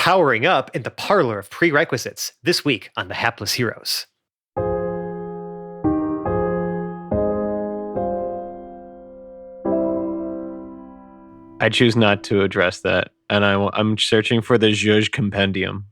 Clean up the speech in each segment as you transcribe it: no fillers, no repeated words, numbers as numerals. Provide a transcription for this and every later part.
powering up in the parlor of prerequisites this week on The Hapless Heroes. I choose not to address that, and I'm searching for the Zhuzh Compendium.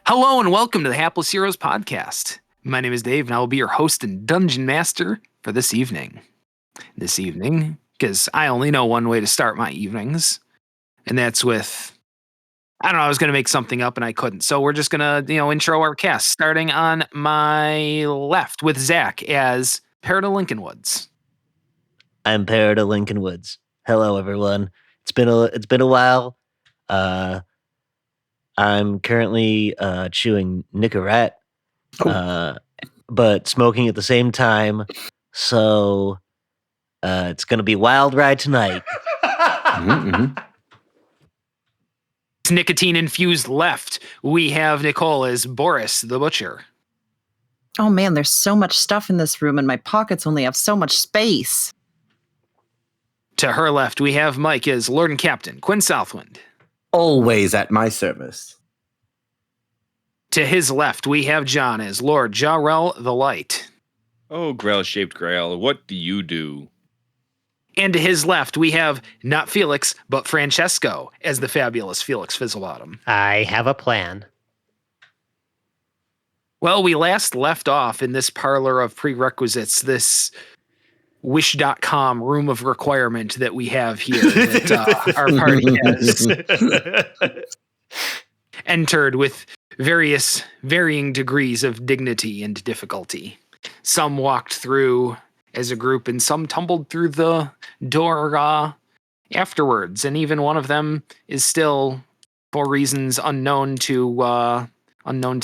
Hello and welcome to the Hapless Heroes podcast. My name is Dave and I will be your host and dungeon master for this evening. Because I only know one way to start my evenings, and that's with, I don't know, I was going to make something up and I couldn't. So we're just going to, intro our cast, starting on my left with Zach as Parrot of Lincoln Woods. I'm Parrot of Lincoln Woods. Hello, everyone. It's been a while. I'm currently chewing Nicorette, but smoking at the same time. So it's going to be a wild ride tonight. Nicotine-infused left, we have Nicole as Boris the Butcher. Oh man, there's so much stuff in this room and my pockets only have so much space. To her left, we have Mike as Lord and Captain Quinn Southwind. Always at my service. To his left, we have John as Lord Jarrell the Light. Oh, Grail-shaped Grail, what do you do? And to his left, we have not Felix, but Francesco as the fabulous Felix Fizzlebottom. I have a plan. Well, we last left off in this parlor of prerequisites, this wish.com room of requirement that we have here that our party has entered with various varying degrees of dignity and difficulty. Some walked through as a group and some tumbled through the door afterwards, and even one of them is still, for reasons unknown to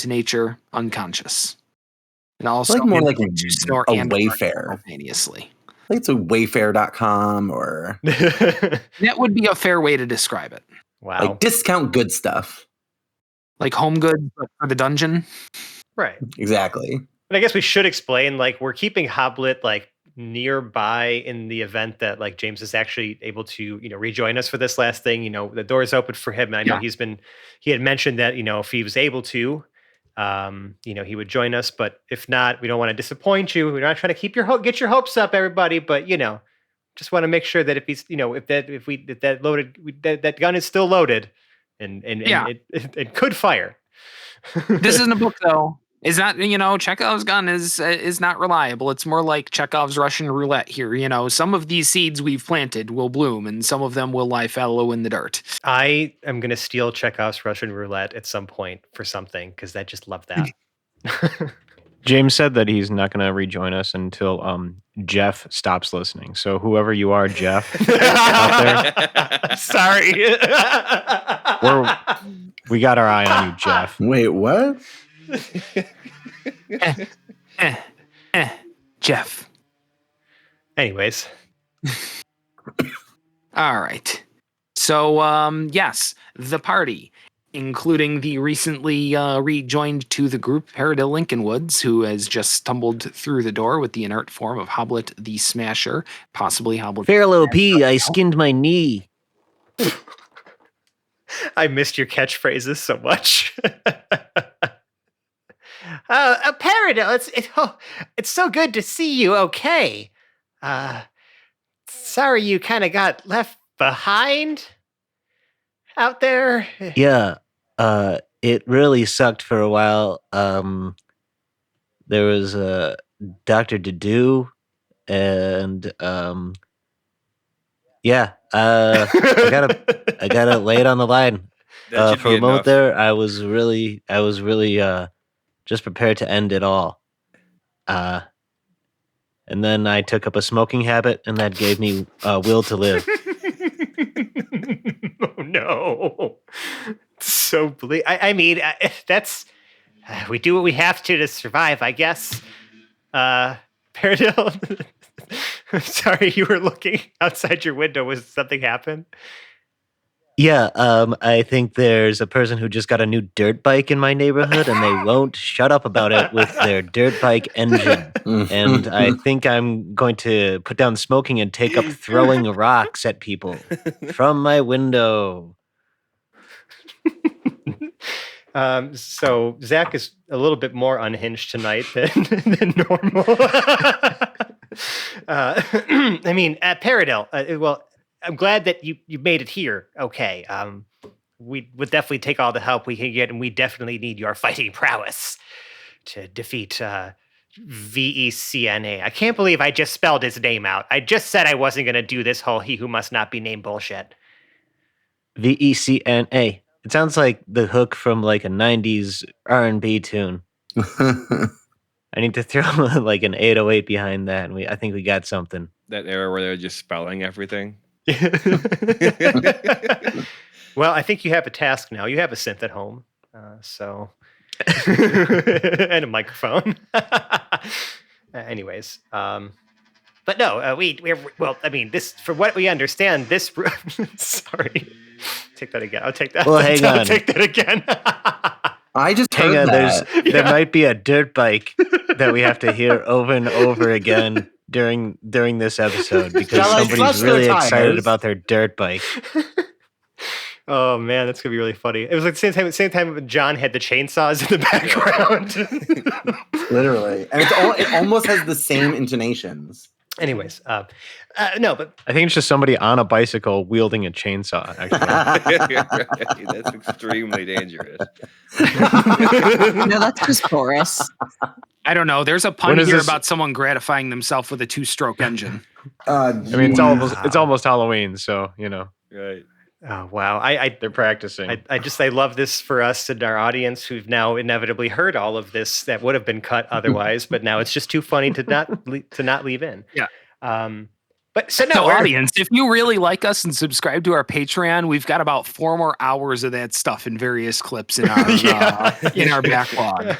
nature, unconscious. And also like more like to snort a and Wayfair simultaneously. Like it's a Wayfair.com or that would be a fair way to describe it. Wow. Like discount good stuff. Like home goods but for the dungeon. Right. Exactly. And I guess we should explain, like, we're keeping Hoblet like nearby in the event that like James is actually able to, rejoin us for this last thing. The door's open for him. And I know he had mentioned that, if he was able to, he would join us, but if not, we don't want to disappoint you. We're not trying to get your hopes up, everybody, but just want to make sure that if he's, if that gun is still loaded and it could fire. This isn't a book though. It's not, Chekhov's gun is not reliable. It's more like Chekhov's Russian roulette here. Some of these seeds we've planted will bloom and some of them will lie fallow in the dirt. I am going to steal Chekhov's Russian roulette at some point for something because I just love that. James said that he's not going to rejoin us until Jeff stops listening. So whoever you are, Jeff, out there, sorry. We got our eye on you, Jeff. Wait, what? Jeff. Anyways. All right. So, yes, the party, including the recently rejoined to the group Parrot of Lincoln Woods, who has just stumbled through the door with the inert form of Hoblet the Smasher, possibly Hoblet. Fairl OP, I skinned my knee. I missed your catchphrases so much. Parrot, it's so good to see you. Okay. Sorry you kind of got left behind out there. Yeah. It really sucked for a while. There was Dr. Dedu and I gotta lay it on the line. For a moment there, I was really just prepared to end it all. And then I took up a smoking habit, and that gave me will to live. no. So bleak. I mean, that's we do what we have to survive, I guess. Paradil, sorry, you were looking outside your window. Was something happen? Yeah, I think there's a person who just got a new dirt bike in my neighborhood, and they won't shut up about it with their dirt bike engine. And I think I'm going to put down smoking and take up throwing rocks at people from my window. So Zach is a little bit more unhinged tonight than normal. I mean, Paradil, well, I'm glad that you made it here. Okay. We would definitely take all the help we can get, and we definitely need your fighting prowess to defeat VECNA. I can't believe I just spelled his name out. I just said I wasn't going to do this whole he who must not be named bullshit. VECNA. It sounds like the hook from like a 90s R&B tune. I need to throw like an 808 behind that, and I think we got something. That era where they're just spelling everything. Well, I think you have a task now. You have a synth at home, so and a microphone. Anyways, but no, we're well. I mean, this, for what we understand, this. Sorry, take that again. I'll take that. Well, hang on. I'll take that again. I just Hang heard on, that. there might be a dirt bike that we have to hear over and over again during this episode because Shall I somebody's flush their really excited tires? about their dirt bike. Oh man, that's gonna be really funny. It was like the same time when John had the chainsaws in the background. Literally. And it almost has the same intonations. Anyways, no, but I think it's just somebody on a bicycle wielding a chainsaw, actually. That's extremely dangerous. No, that's just Boris. I don't know. There's a pun When is here this- about someone gratifying themselves with a 2-stroke engine. I mean, it's almost Halloween, so, you know, Right. oh wow, they're practicing. I love this for us and our audience who've now inevitably heard all of this that would have been cut otherwise, but now it's just too funny to not leave in. Yeah. But so no, So, we're- audience, if you really like us and subscribe to our Patreon, we've got about 4 more hours of that stuff in various clips in our in our backlog.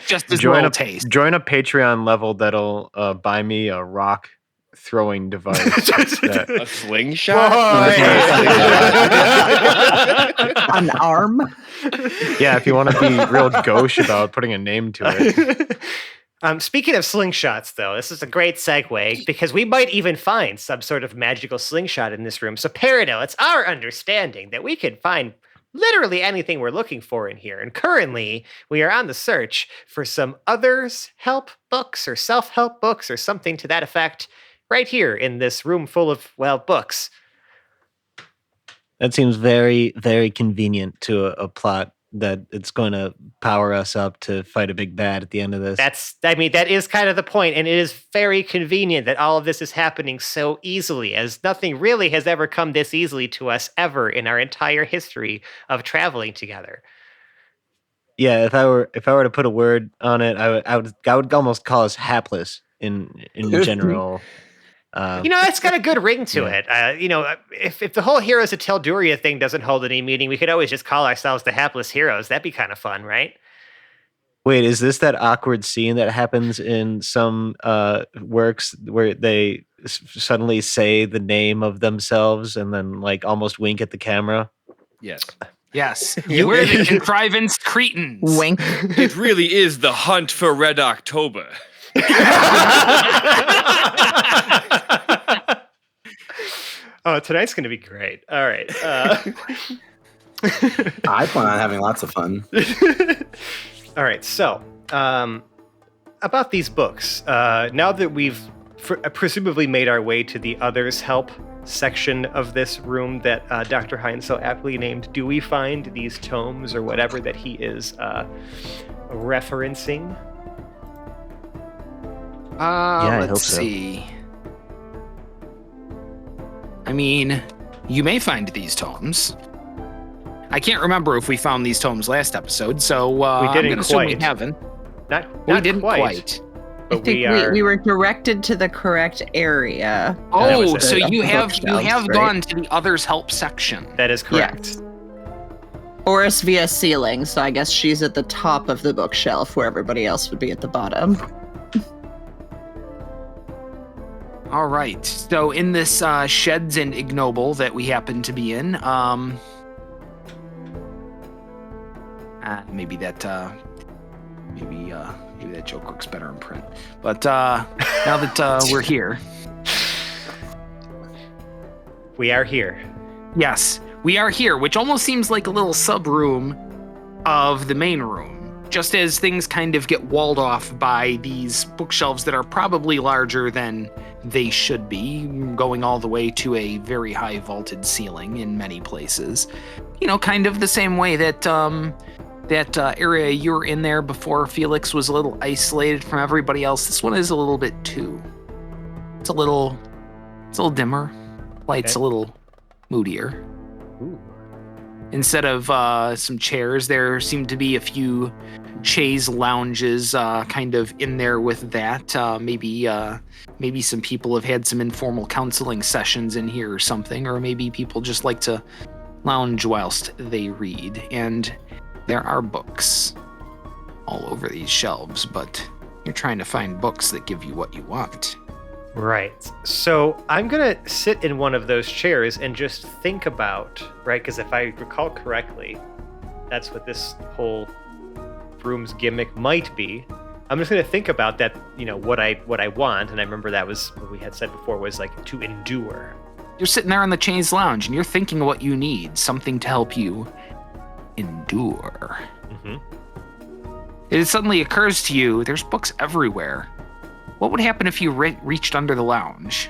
Just as join well a taste. Join a Patreon level that'll buy me a rock throwing device. that- A slingshot? An arm. yeah, if you want to be real gauche about putting a name to it. Speaking of slingshots, though, this is a great segue because we might even find some sort of magical slingshot in this room. So, Paradil, it's our understanding that we can find literally anything we're looking for in here. And currently, we are on the search for some others' help books or self-help books or something to that effect right here in this room full of, well, books. That seems very, very convenient to a plot that it's going to power us up to fight a big bad at the end of this. That is kind of the point, and it is very convenient that all of this is happening so easily, as nothing really has ever come this easily to us ever in our entire history of traveling together. Yeah, if I were to put a word on it, I would almost call us hapless in general. That's got a good ring to it. If the whole Heroes of Telduria thing doesn't hold any meaning, we could always just call ourselves the Hapless Heroes. That'd be kind of fun, right? Wait, is this that awkward scene that happens in some works where they suddenly say the name of themselves and then like almost wink at the camera? Yes. Yes. We're the Contrivance Cretans. Wink. It really is the hunt for Red October. Oh, tonight's going to be great. All right. I plan on having lots of fun. All right. So, about these books, now that we've presumably made our way to the Others Help section of this room that Dr. Hines so aptly named, do we find these tomes or whatever that he is referencing? I hope Let's so. see. I mean, you may find these tomes. I can't remember if we found these tomes last episode, so We I'm didn't going to assume we quite. haven't. Not We didn't quite. quite. but I think we were directed to the correct area. That was Oh, it. so you have Bookshelves, right? gone to the others help section. That is correct. Yes. Oris via ceiling, so I guess she's at the top of the bookshelf where everybody else would be at the bottom. All right. So in this Sheds and Ignoble that we happen to be in, maybe that joke works better in print. But now that we're here, We are here. yes, we are here, which almost seems like a little sub room of the main room. Just as things kind of get walled off by these bookshelves that are probably larger than they should be, going all the way to a very high vaulted ceiling in many places. You know, kind of the same way that that area you were in there before Felix was a little isolated from everybody else. This one is a little bit too. It's a little dimmer. Light's Okay. a little moodier. Ooh. Instead of some chairs, there seem to be a few chaise lounges kind of in there with that. Maybe some people have had some informal counseling sessions in here or something, or maybe people just like to lounge whilst they read. And there are books all over these shelves, but you're trying to find books that give you what you want. Right. So I'm going to sit in one of those chairs and just think about, right? Because if I recall correctly, that's what this whole room's gimmick might be. I'm just going to think about that, you know, what I want. And I remember that was what we had said before was like to endure. You're sitting there in the chaise lounge and you're thinking of what you need, something to help you endure. Mm-hmm. It suddenly occurs to you, there's books everywhere. What would happen if you reached under the lounge?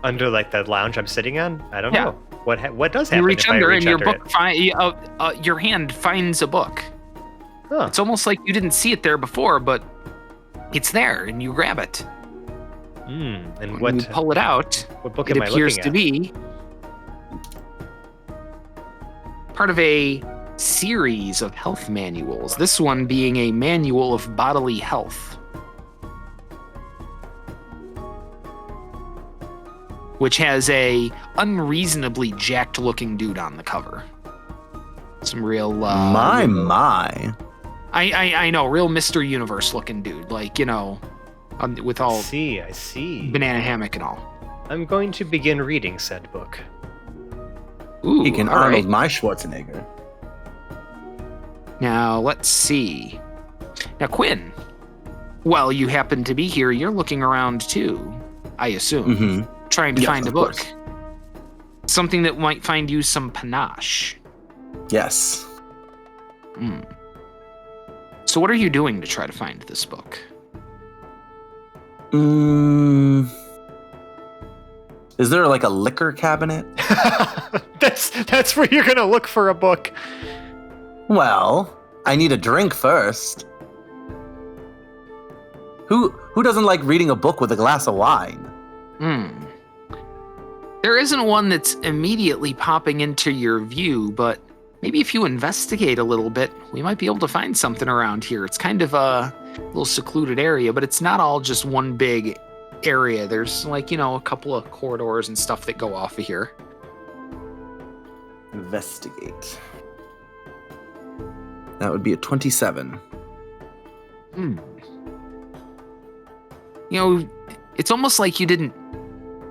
Under like the lounge I'm sitting on? I don't Yeah. know. What does happen You reach if under I reach and your under book, your hand finds a book. Huh. It's almost like you didn't see it there before, but it's there and you grab it. And When you pull it out, what book it am I appears looking to at? be part of a series of health manuals. This one being a manual of bodily health, which has a unreasonably jacked looking dude on the cover. Some real My. I know, real Mr. Universe looking dude, like, you know, with all I see. banana hammock and all. I'm going to begin reading said book. Ooh, He can all Arnold right. my Schwarzenegger. Now, let's see. Now, Quinn, while you happen to be here, you're looking around too, I assume, Mm-hmm. trying to Yes, find a of book. course. Something that might find you some panache. Yes. Hmm. So what are you doing to try to find this book? Is there like a liquor cabinet? That's where you're gonna look for a book. Well, I need a drink first. Who doesn't like reading a book with a glass of wine? There isn't one that's immediately popping into your view, but maybe if you investigate a little bit, we might be able to find something around here. It's kind of a little secluded area, but it's not all just one big area. There's like, you know, a couple of corridors and stuff that go off of here. Investigate. That would be a 27. You know, it's almost like you didn't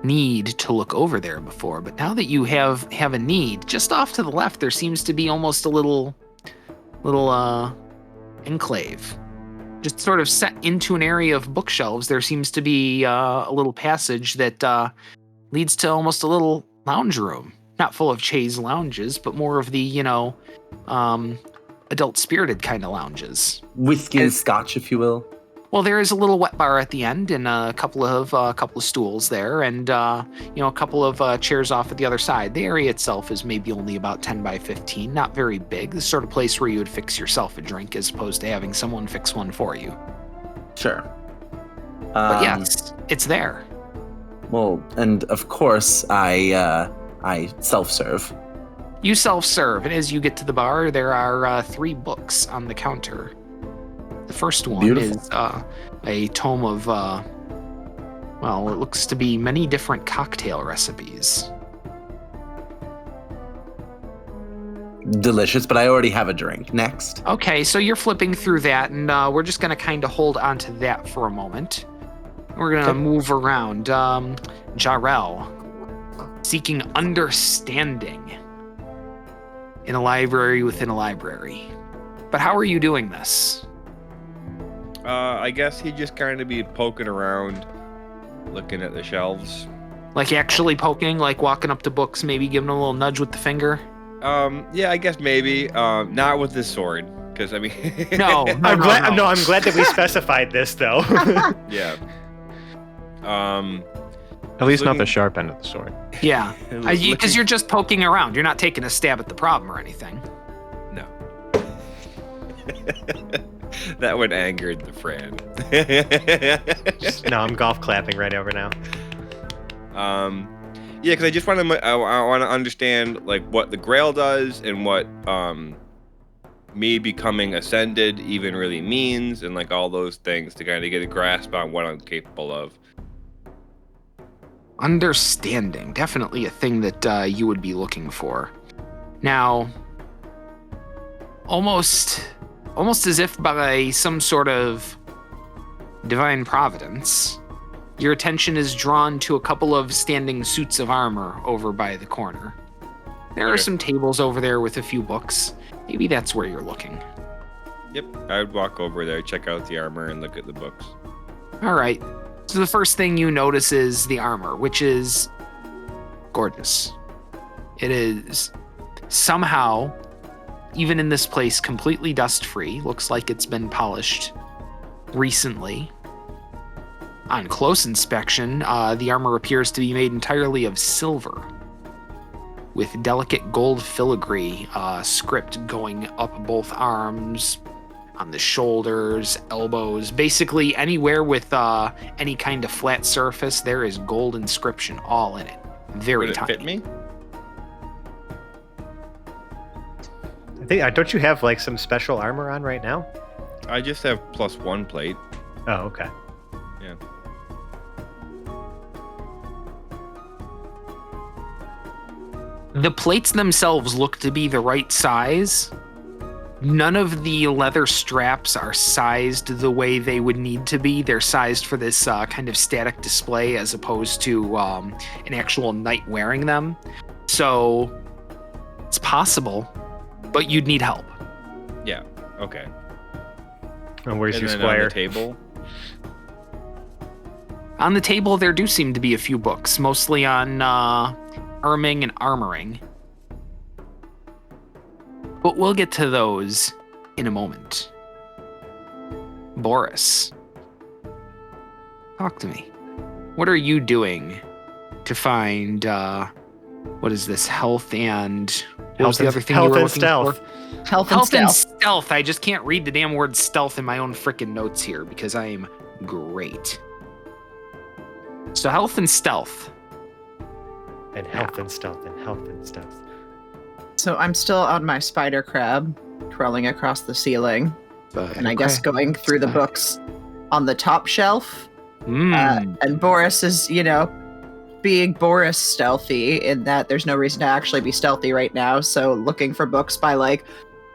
need to look over there before, but now that you have a need, just off to the left there seems to be almost a little enclave. Just sort of set into an area of bookshelves, there seems to be a little passage that leads to almost a little lounge room. Not full of chaise lounges, but more of the, you know, adult spirited kind of lounges. Whiskey and scotch, if you will. Well, there is a little wet bar at the end, and a couple of stools there, and you know, a couple of chairs off at the other side. The area itself is maybe only about 10 by 15, not very big. The sort of place where you would fix yourself a drink as opposed to having someone fix one for you. Sure. But yes, it's there. Well, and of course, I self-serve. You self-serve, and as you get to the bar, there are 3 books on the counter. The first one Beautiful. is a tome of, well, it looks to be many different cocktail recipes. Delicious, but I already have a drink. Next. Okay, so you're flipping through that, and we're just going to kind of hold on to that for a moment. We're going to move around. Jarrell, seeking understanding in a library within a library. But how are you doing this? I guess he'd just kind of be poking around, looking at the shelves. Like actually poking, like walking up to books, maybe giving a little nudge with the finger? Yeah, I guess maybe. Not with this sword, because I mean. No, I'm glad that we specified this though. Yeah. At least not the sharp end of the sword. Yeah, because you're just poking around. You're not taking a stab at the problem or anything. No. That one angered the friend. No, I'm golf clapping right over now. Yeah, because I just want to. I want to understand like what the Grail does and what me becoming ascended even really means, and like all those things to kind of get a grasp on what I'm capable of. Understanding, definitely a thing that you would be looking for. Now, almost as if by some sort of divine providence, your attention is drawn to a couple of standing suits of armor over by the corner. There are some tables over there with a few books. Maybe that's where you're looking. Yep, I would walk over there, check out the armor, and look at the books. All right. So the first thing you notice is the armor, which is gorgeous. It is somehow, even in this place, completely dust-free. Looks like it's been polished recently. On close inspection, the armor appears to be made entirely of silver, with delicate gold filigree script going up both arms, on the shoulders, elbows, basically anywhere with any kind of flat surface, there is gold inscription all in it. Very Would it tiny. fit me? I think don't you have like some special armor on right now? I just have +1 plate. Oh, okay. Yeah. The plates themselves look to be the right size. None of the leather straps are sized the way they would need to be. They're sized for this kind of static display as opposed to an actual knight wearing them. So it's possible, but you'd need help. Yeah. Okay. And where's And your then squire? on the table. On the table, there do seem to be a few books, mostly on arming and armoring. But we'll get to those in a moment. Boris, talk to me. What are you doing to find, what is this, health and... What was the other thing you were looking stealth. for? Health and Health and stealth. stealth. I just can't read the damn word stealth in my own freaking notes here because I am great. So health and stealth. And health and stealth and health and stealth. So I'm still on my spider crab, crawling across the ceiling, and I guess going through the books on the top shelf. And Boris is, being Boris stealthy in that there's no reason to actually be stealthy right now. So looking for books by like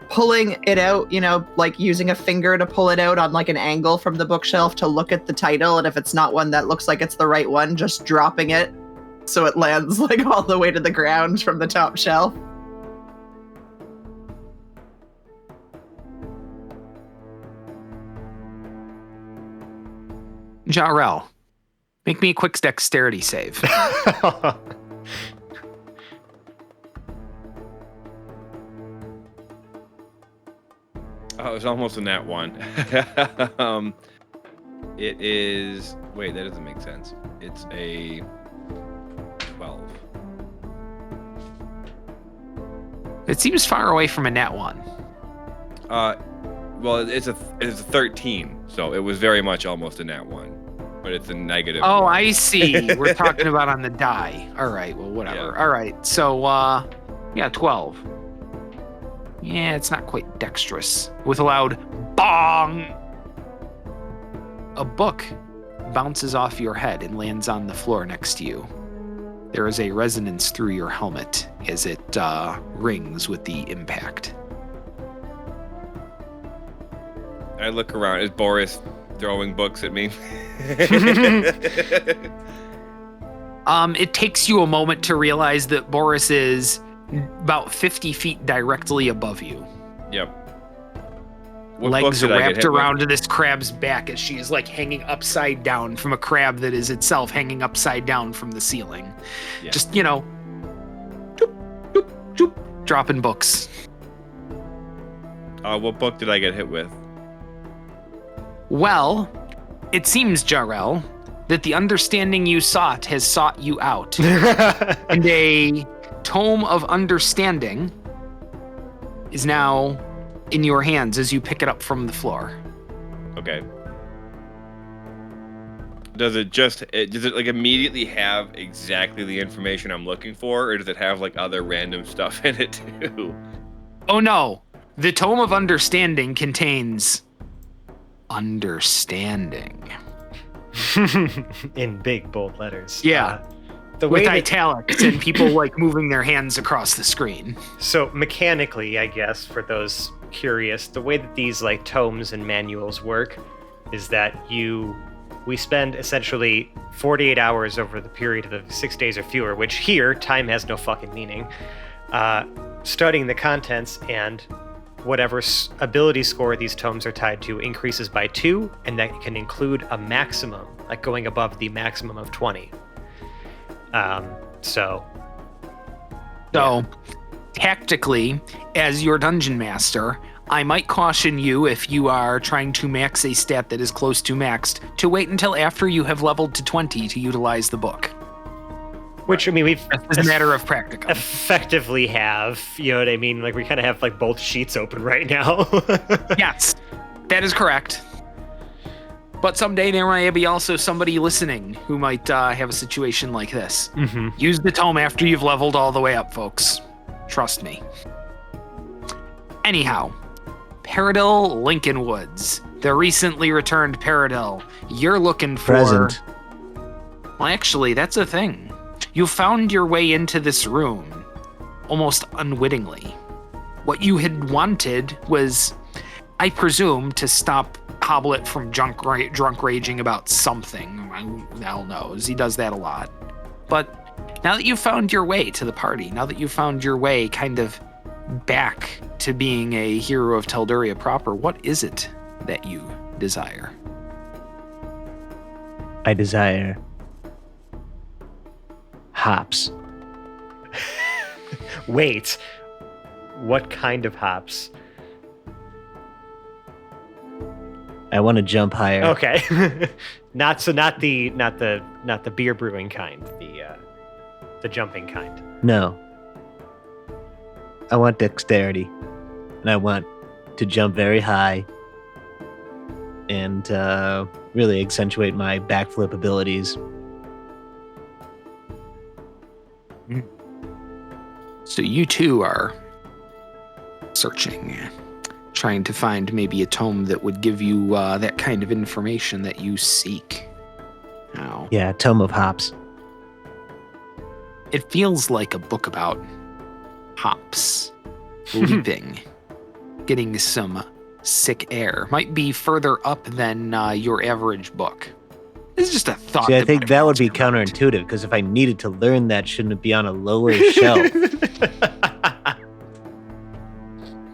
pulling it out, like using a finger to pull it out on like an angle from the bookshelf to look at the title. And if it's not one that looks like it's the right one, just dropping it so it lands like all the way to the ground from the top shelf. Jarrell, make me a quick dexterity save. Oh, it was almost a nat 1. It is... Wait, that doesn't make sense. It's a 12. It seems far away from a nat 1. Well, it's a 13, so it was very much almost a nat 1, but it's a negative. Oh, 1. I see. We're talking about on the die. All right, well, whatever. Yeah. All right, so, 12. Yeah, it's not quite dexterous. With a loud bong, a book bounces off your head and lands on the floor next to you. There is a resonance through your helmet as it rings with the impact. I look around. Is Boris throwing books at me? It takes you a moment to realize that Boris is about 50 feet directly above you. Yep. What Legs book did I get wrapped hit with? around this crab's back as she is like hanging upside down from a crab that is itself hanging upside down from the ceiling. Yeah. Just, doop, doop, doop, dropping books. What book did I get hit with? Well, it seems, Jarrell, that the understanding you sought has sought you out. And a tome of understanding is now in your hands as you pick it up from the floor. Okay. Does it like immediately have exactly the information I'm looking for, or does it have like other random stuff in it too? Oh no, the tome of understanding contains understanding. In big bold letters. Yeah. The With way that, italics and people like moving their hands across the screen. so mechanically, I guess, for those curious, the way that these like tomes and manuals work is that we spend essentially 48 hours over the period of 6 days or fewer, which here time has no fucking meaning, studying the contents, and whatever ability score these tomes are tied to increases by 2, and that can include a maximum, like going above the maximum of 20. So tactically, as your dungeon master, I might caution you, if you are trying to max a stat that is close to maxed, to wait until after you have leveled to 20 to utilize the book. which, I mean, we've It's a matter of practicum. effectively have, you know what I mean? Like, we kind of have like both sheets open right now. Yes, that is correct. But someday there may be also somebody listening who might have a situation like this. Mm-hmm. Use the tome after you've leveled all the way up, folks. Trust me. Anyhow, Paradil Lincoln Woods, the recently returned Paradil. You're looking for... Present. Well, actually, that's a thing. You found your way into this room almost unwittingly. What you had wanted was, I presume, to stop Hoblet from drunk raging about something. Who the hell knows? He does that a lot. But now that you've found your way to the party, now that you've found your way kind of back to being a hero of Telduria proper, what is it that you desire? I desire hops. Wait, what kind of hops? I want to jump higher. Okay, not the beer brewing kind, the jumping kind. No. I want dexterity. And I want to jump very high and really accentuate my backflip abilities. So you two are searching, trying to find maybe a tome that would give you that kind of information that you seek. Now, Yeah, Tome of Hops. it feels like a book about hops, leaping, getting some sick air. Might be further up than your average book. This is just a thought. See, I think might that would be cross your mind. counterintuitive, because if I needed to learn that, shouldn't it be on a lower shelf?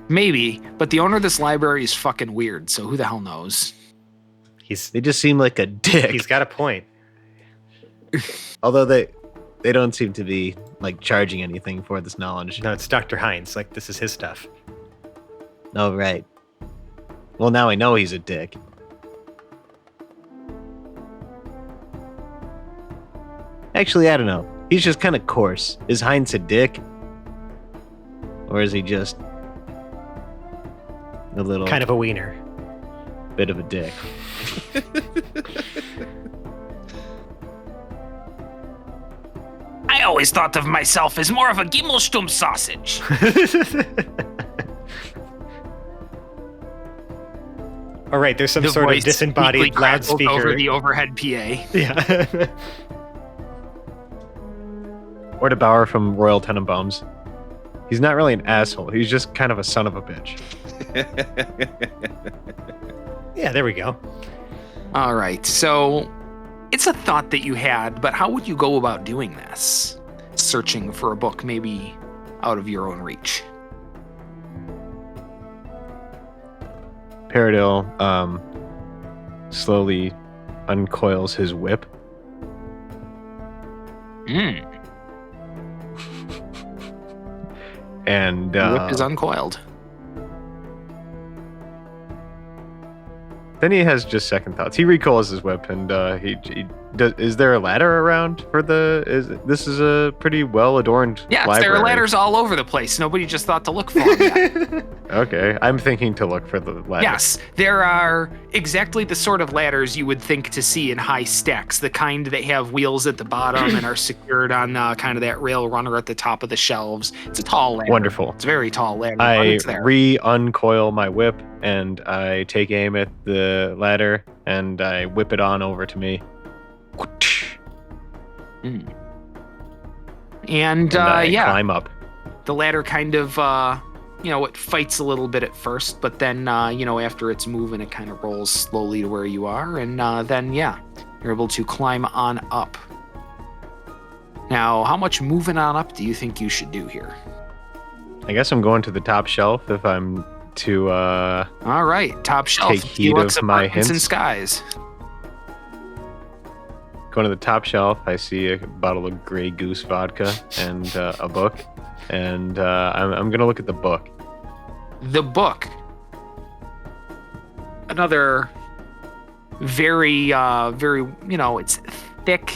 Maybe, but the owner of this library is fucking weird, so who the hell knows? They just seem like a dick. He's got a point. Although they don't seem to be like charging anything for this knowledge. No, it's Dr. Hines. Like, this is his stuff. Oh, right. Well, now I know he's a dick. Actually, I don't know. He's just kind of coarse. Is Heinz a dick? Or is he just a little Kind of a wiener. bit of a dick? I always thought of myself as more of a Gimmelsturm sausage. All right, there's some The sort of voice disembodied weakly crackles loudspeaker. over the overhead PA. Yeah. Or to Bauer from Royal Tenenbaums. He's not really an asshole. He's just kind of a son of a bitch. Yeah, there we go. All right, so it's a thought that you had, but how would you go about doing this? Searching for a book maybe out of your own reach. Paradil slowly uncoils his whip. And The whip is uncoiled. then he has just second thoughts. He recoils his whip, and he does. Is there a ladder around for the? This is a pretty well adorned library. There are ladders all over the place. Nobody just thought to look for them yet. Okay, I'm thinking to look for the ladder. Yes, there are exactly the sort of ladders you would think to see in high stacks, the kind that have wheels at the bottom and are secured on kind of that rail runner at the top of the shelves. It's a tall ladder. Wonderful. It's a very tall ladder. but I it's there. re-uncoil my whip, and I take aim at the ladder, and I whip it on over to me. And I yeah, climb up. the ladder kind of, it fights a little bit at first, but then, after it's moving, it kind of rolls slowly to where you are, and then, yeah, you're able to climb on up. Now, how much moving on up do you think you should do here? I guess I'm going to the top shelf if I'm to All right, top shelf. take heed Deluxe of my apartments and hints. skies. Going to the top shelf, I see a bottle of Grey Goose vodka and a book, and I'm gonna look at the book. The book. Another very, it's thick,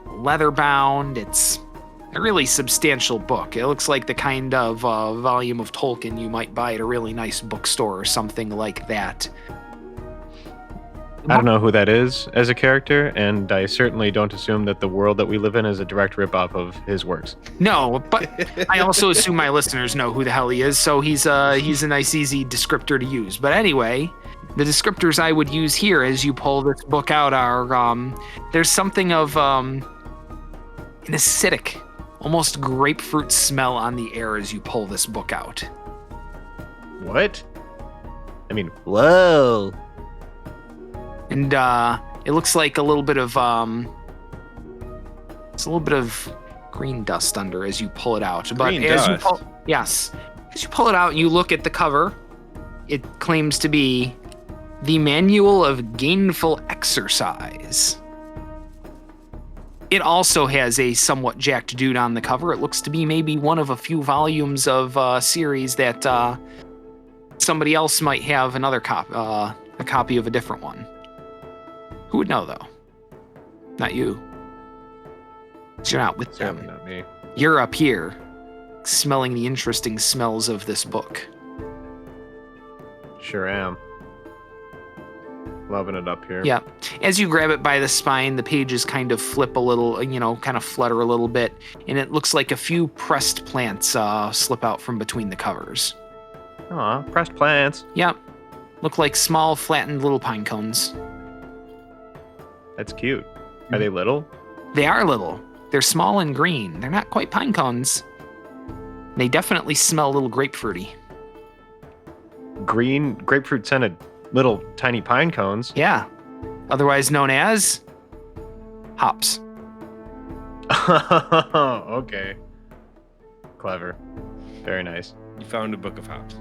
leather bound. It's a really substantial book. It looks like the kind of volume of Tolkien you might buy at a really nice bookstore or something like that. I don't know who that is as a character, and I certainly don't assume that the world that we live in is a direct ripoff of his works. No, but I also assume my listeners know who the hell he is, so he's a nice, easy descriptor to use. But anyway, the descriptors I would use here as you pull this book out are there's something of an acidic, almost grapefruit smell on the air as you pull this book out. What? I mean, Whoa. And it looks like a little bit of it's a little bit of green dust under as you pull it out. But Green as dust? you pull it out and you look at the cover, it claims to be the Manual of Gainful Exercise. It also has a somewhat jacked dude on the cover. It looks to be maybe one of a few volumes of a series that somebody else might have another a copy of a different one. Who would know, though? Not you. 'Cause you're not with certainly them. not me. You're up here, smelling the interesting smells of this book. Sure am. Loving it up here. Yeah. As you grab it by the spine, the pages kind of flip a little, kind of flutter a little bit, and it looks like a few pressed plants slip out from between the covers. Aw, pressed plants. Yep. Look like small, flattened little pine cones. That's cute. Are they little? They are little. They're small and green. They're not quite pine cones. They definitely smell a little grapefruity. Green grapefruit scented little tiny pine cones. Yeah. Otherwise known as hops. Okay. Clever. Very nice. You found a book of hops.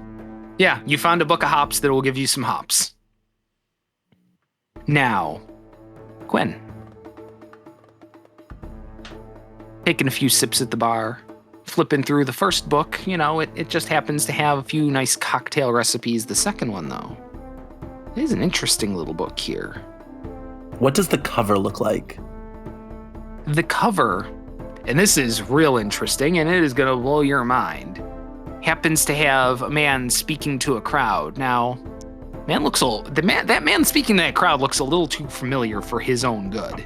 Yeah, you found a book of hops that will give you some hops. Now, Gwen. Taking a few sips at the bar, flipping through the first book, it just happens to have a few nice cocktail recipes. The second one, though, it is an interesting little book here. What does the cover look like? The cover, and this is real interesting, and it is going to blow your mind, happens to have a man speaking to a crowd. Now, that man speaking to that crowd looks a little too familiar for his own good.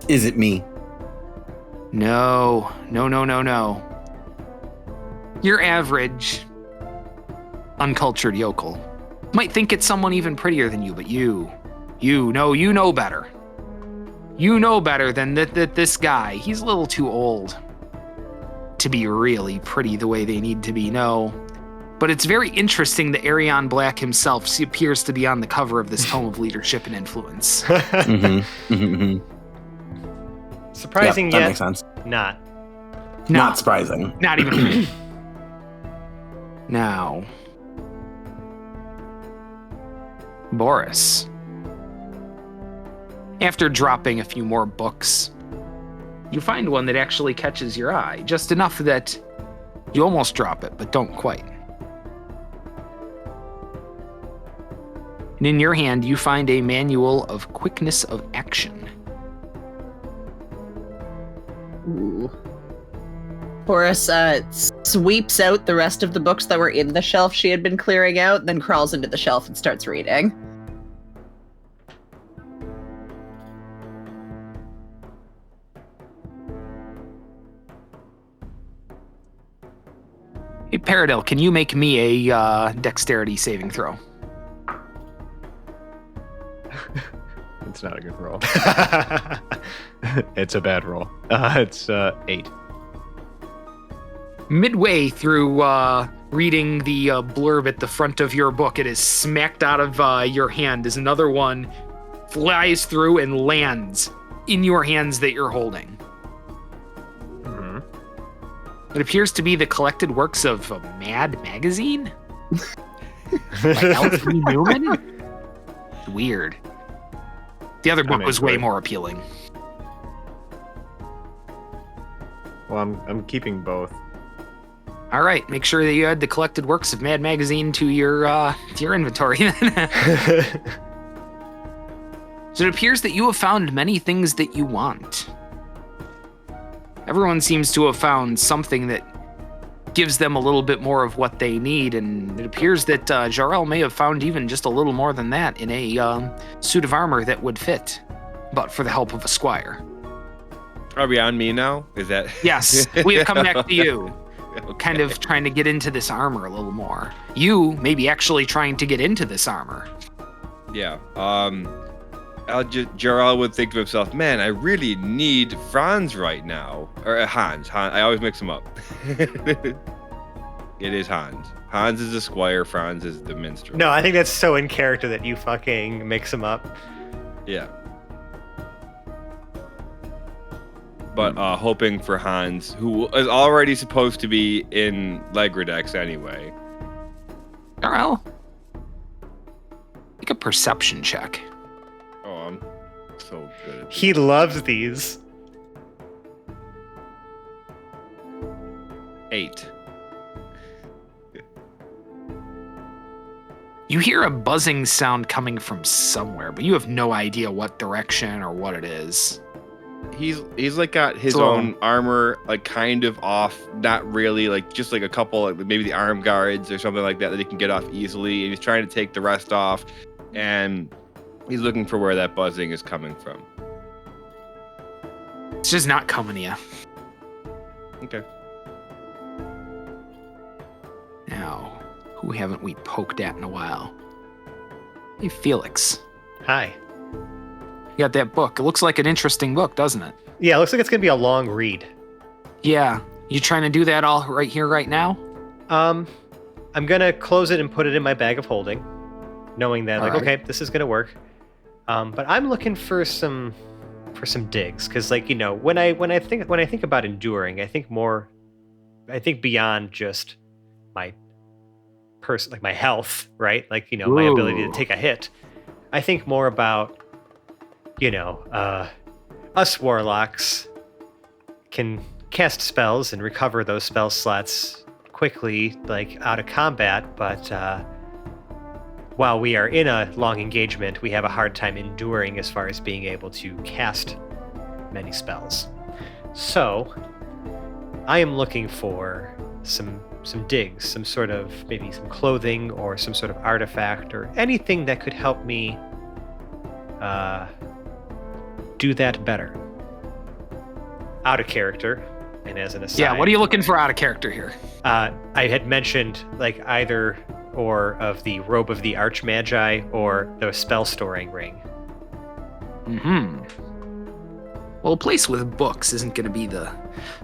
Is it me? No. Your average uncultured yokel. Might think it's someone even prettier than you, but you know better. You know better than that this guy. He's a little too old to be really pretty the way they need to be, no. But it's very interesting that Arion Black himself appears to be on the cover of this tome of leadership and influence. Surprising that yet makes sense. not surprising. Not even. Now, Boris. After dropping a few more books, you find one that actually catches your eye, just enough that you almost drop it, but don't quite. And in your hand, you find a manual of quickness of action. Ooh. Boris sweeps out the rest of the books that were in the shelf she had been clearing out, then crawls into the shelf and starts reading. Hey, Paradil, can you make me a dexterity saving throw? It's not a good roll. It's a bad roll. It's 8. Midway through reading the blurb at the front of your book, it is smacked out of your hand as another one flies through and lands in your hands that you're holding. Mm-hmm. It appears to be the collected works of Mad Magazine? By L.T. Newman? Weird. The other book was way more appealing. Well, I'm keeping both. All right, make sure that you add the collected works of Mad Magazine to your inventory then. So it appears that you have found many things that you want. Everyone seems to have found something that gives them a little bit more of what they need, and it appears that Jarrell may have found even just a little more than that in a suit of armor that would fit, but for the help of a squire. Are we on me now? Is that? Yes, we have come back to you. Okay. Kind of trying to get into this armor a little more. You may be actually trying to get into this armor. Yeah. Jarrell would think to himself, man, I really need Franz right now. Or Hans. I always mix them up. It is Hans. Hans is the squire, Franz is the minstrel. No, I think that's so in character that you fucking mix them up. Yeah. But hoping for Hans, who is already supposed to be in Legradex anyway. Jarrell, make a perception check. Oh, I'm so good at this. He loves these. 8. You hear a buzzing sound coming from somewhere, but you have no idea what direction or what it is. He's like got his own armor like kind of off, not really, like just like a couple, like maybe the arm guards or something like that he can get off easily, and he's trying to take the rest off, and he's looking for where that buzzing is coming from. It's just not coming to you. Okay. Now, who haven't we poked at in a while? Hey, Felix. Hi. You got that book. It looks like an interesting book, doesn't it? Yeah, it looks like it's gonna be a long read. Yeah. You trying to do that all right here, right now? I'm gonna close it and put it in my bag of holding, knowing that okay, this is gonna work. But I'm looking for some digs, because like, you know, when I think about enduring, I think beyond just my person, like my health, right? Like, you know, my ability to take a hit. I think more about, you know, us warlocks can cast spells and recover those spell slots quickly, like out of combat, but while we are in a long engagement, we have a hard time enduring as far as being able to cast many spells. So I am looking for some digs, some sort of, maybe some clothing or some sort of artifact or anything that could help me do that better. Out of character, and as an aside. Yeah, what are you looking for out of character here? I had mentioned like either or of the robe of the Archmagi, or the spell storing ring. Well, a place with books isn't going to be the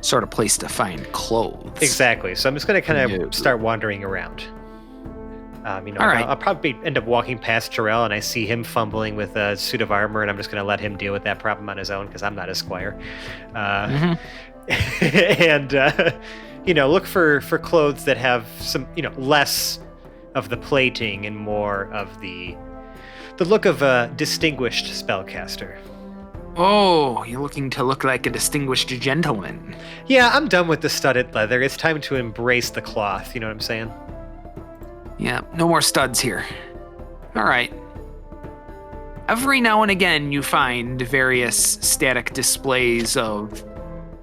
sort of place to find clothes. Exactly. So I'm just going to kind of start wandering around. All right. I'll probably end up walking past Jarrell, and I see him fumbling with a suit of armor, and I'm just going to let him deal with that problem on his own because I'm not a squire. And look for clothes that have some less of the plating and more of the look of a distinguished spellcaster. Oh, you're looking to look like a distinguished gentleman. Yeah, I'm done with the studded leather. It's time to embrace the cloth. You know what I'm saying? Yeah, no more studs here. All right. Every now and again, you find various static displays of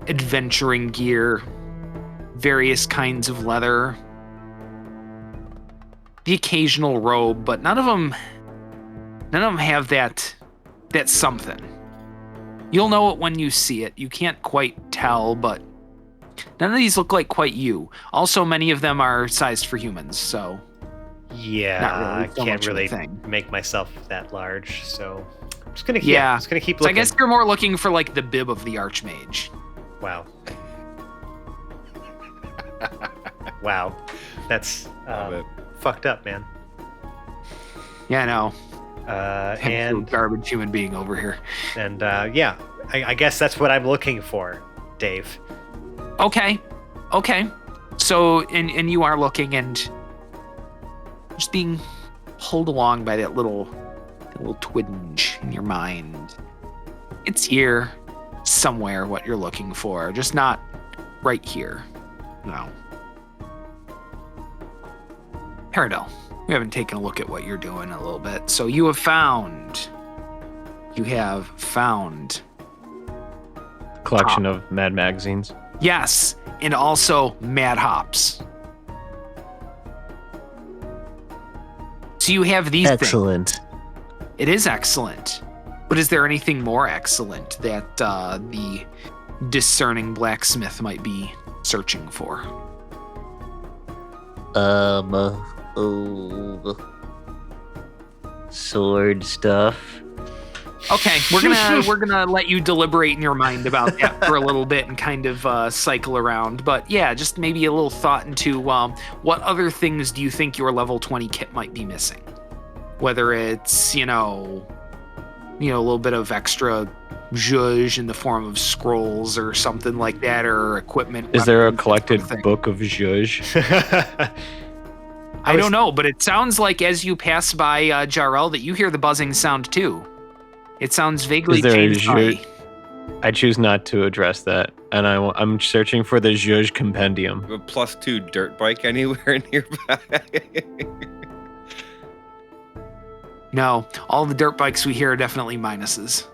adventuring gear, various kinds of leather, the occasional robe, but none of them have that something. You'll know it when you see it. You can't quite tell, but none of these look like quite you. Also, many of them are sized for humans, so yeah, really so I can't really make myself that large, so I'm just gonna keep looking. So I guess you're more looking for like the bib of the Archmage. Wow. Wow, that's fucked up, man. Yeah, I know. And garbage human being over here. And I guess that's what I'm looking for, Dave. Okay. So and you are looking and just being pulled along by that little twinge in your mind. It's here somewhere what you're looking for, just not right here. No. Paradel, we haven't taken a look at what you're doing a little bit. So you have found collection of Mad magazines. Yes, and also Mad Hops. So you have these excellent things. It is excellent. But is there anything more excellent that the discerning blacksmith might be searching for? Sword stuff. Okay, we're gonna let you deliberate in your mind about that for a little bit and kind of cycle around. But yeah, just maybe a little thought into what other things do you think your level 20 kit might be missing? Whether it's a little bit of extra zhuzh in the form of scrolls or something like that, or equipment. Is there a collected book of zhuzh? I don't know, but it sounds like as you pass by Jarrell that you hear the buzzing sound too. It sounds vaguely changed. I choose not to address that, and I'm searching for the zhuzh compendium. A +2 dirt bike anywhere nearby? No, all the dirt bikes we hear are definitely minuses.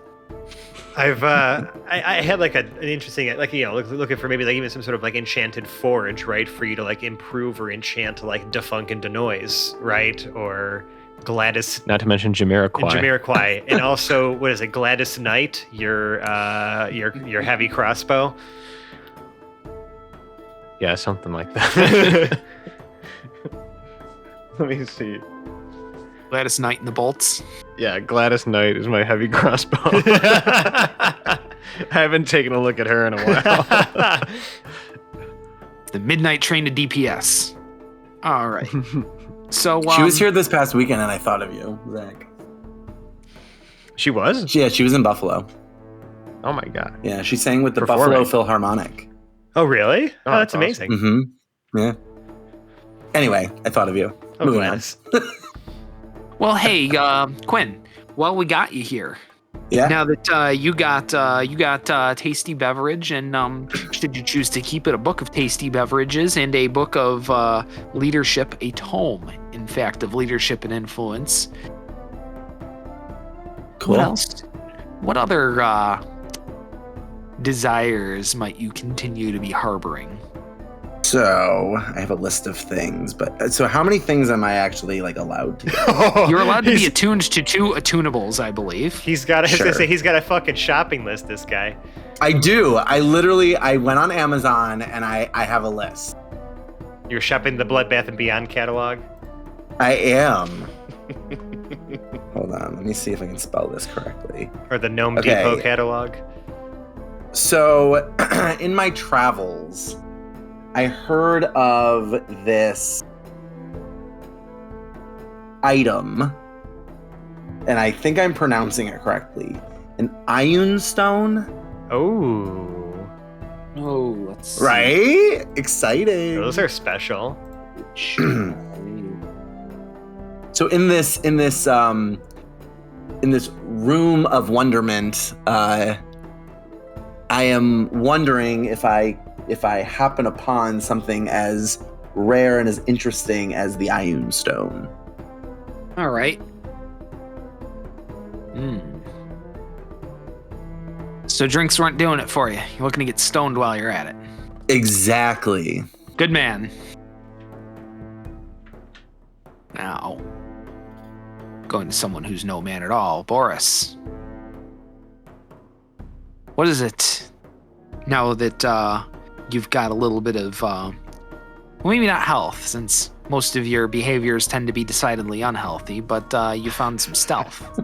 I had like an interesting, looking for maybe like even some sort of like enchanted forge, right, for you to like improve or enchant like Defunk and Denoise, right, or Gladys. Not to mention Jamiroquai. And also, what is it, Gladys Knight, your heavy crossbow. Yeah, something like that. Let me see. Gladys Knight and the bolts. Yeah, Gladys Knight is my heavy crossbow. I haven't taken a look at her in a while. The midnight train to DPS. All right. So she was here this past weekend, and I thought of you, Zach. She was? Yeah, she was in Buffalo. Oh my god. Yeah, she sang with the Buffalo Philharmonic. Oh really? Oh, that's amazing. Mm-hmm. Yeah. Anyway, I thought of you. Moving on. Well, hey, Quinn. Well, we got you here. Yeah. Now that you got tasty beverage, and should you choose to keep it, a book of tasty beverages and a book of leadership, a tome, in fact, of leadership and influence. Cool. What else? What other desires might you continue to be harboring? So I have a list of things, but so how many things am I actually like allowed to? You're allowed to be attuned to 2 attunables, I believe. He's got. I was gonna say he's got a fucking shopping list. This guy. I do. I went on Amazon and I have a list. You're shopping the Blood Bath and Beyond catalog. I am. Hold on, let me see if I can spell this correctly. Or the Gnome Okay. Depot catalog. So, in my travels, I heard of this item, and I think I'm pronouncing it correctly. An Ioun stone? Oh, let's see. Right? Exciting. those are special. So in this room of wonderment, I am wondering if I happen upon something as rare and as interesting as the Ioun stone. All right. So drinks weren't doing it for you. You're looking to get stoned while you're at it. Exactly. Good man. Now, going to someone who's no man at all, Boris. What is it now that you've got a little bit of, well, maybe not health, since most of your behaviors tend to be decidedly unhealthy, but you found some stealth.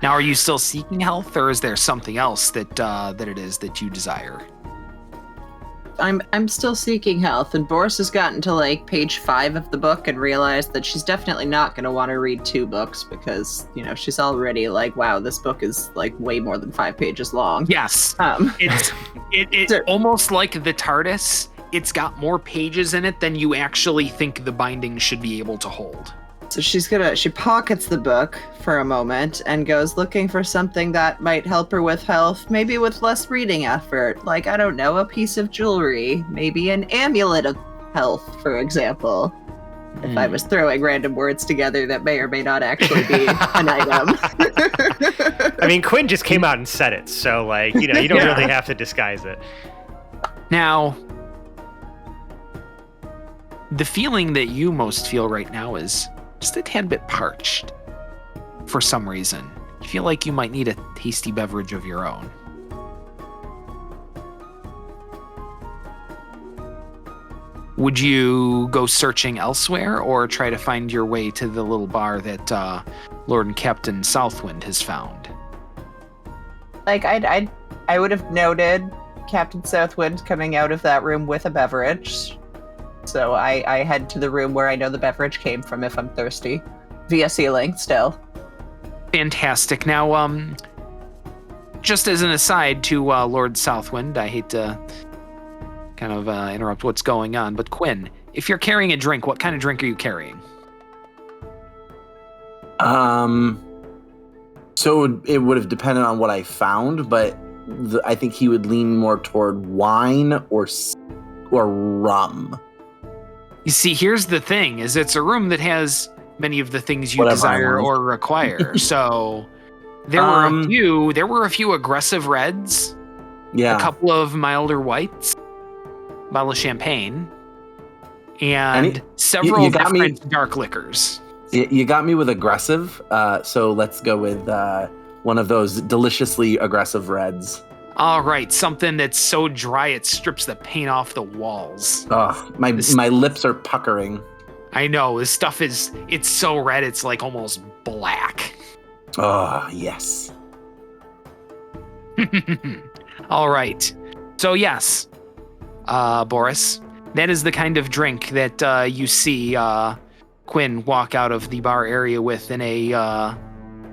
Now, are you still seeking health, or is there something else that it is that you desire? I'm still seeking health, and Boris has gotten to like page 5 of the book and realized that she's definitely not going to want to read 2 books because, you know, she's already like, wow, this book is like way more than 5 pages long. Yes. It's almost like the TARDIS. It's got more pages in it than you actually think the binding should be able to hold. So she pockets the book for a moment and goes looking for something that might help her with health, maybe with less reading effort. Like, I don't know, a piece of jewelry, maybe an amulet of health, for example. If I was throwing random words together that may or may not actually be an item. I mean, Quinn just came out and said it, so like, you know, you don't really have to disguise it. Now, the feeling that you most feel right now is just a tad bit parched. For some reason, you feel like you might need a tasty beverage of your own. Would you go searching elsewhere or try to find your way to the little bar that Lord and Captain Southwind has found? Like, I would have noted Captain Southwind coming out of that room with a beverage. So I head to the room where I know the beverage came from if I'm thirsty. Via ceiling, still. Fantastic. Now, just as an aside to Lord Southwind, I hate to kind of interrupt what's going on, but Quinn, if you're carrying a drink, what kind of drink are you carrying? So it would have depended on what I found, but I think he would lean more toward wine or rum. You see, here's the thing, is it's a room that has many of the things you Whatever desire or require. So there were a few aggressive reds, Yeah. a couple of milder whites, a bottle of champagne, and several different dark liquors. You got me with aggressive, so let's go with one of those deliciously aggressive reds. All right, something that's so dry it strips the paint off the walls. Oh, my lips are puckering. I know, this stuff it's so red it's like almost black. Oh, yes. All right. So yes, Boris, that is the kind of drink that you see Quinn walk out of the bar area with in a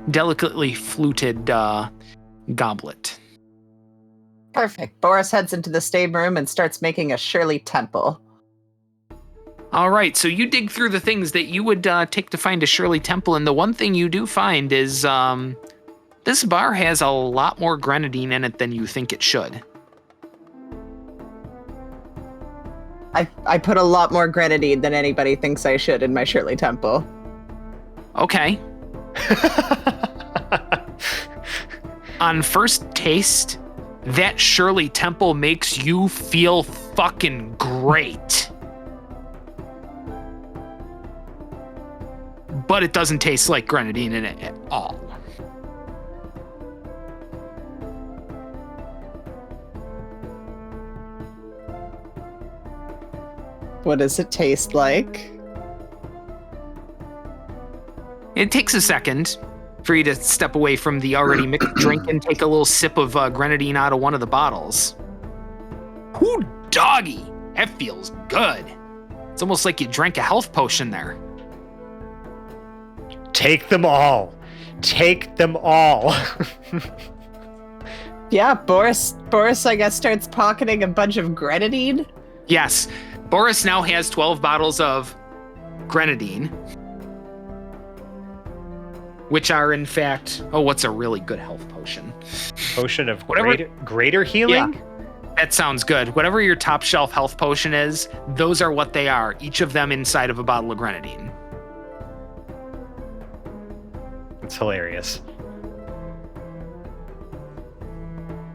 delicately fluted goblet. Perfect. Boris heads into the stateroom and starts making a Shirley Temple. All right, so you dig through the things that you would take to find a Shirley Temple, and the one thing you do find is this bar has a lot more grenadine in it than you think it should. I put a lot more grenadine than anybody thinks I should in my Shirley Temple. Okay. On first taste, that Shirley Temple makes you feel fucking great. But it doesn't taste like grenadine in it at all. What does it taste like? It takes a second for you to step away from the already mixed drink and take a little sip of grenadine out of one of the bottles. Ooh, doggy, that feels good. It's almost like you drank a health potion there. Take them all. Take them all. Yeah, Boris, I guess, starts pocketing a bunch of grenadine. Yes, Boris now has 12 bottles of grenadine, which are in fact, what's a really good health potion? Potion of greater healing? Yeah, that sounds good. Whatever your top shelf health potion is, those are what they are, each of them inside of a bottle of grenadine. It's hilarious.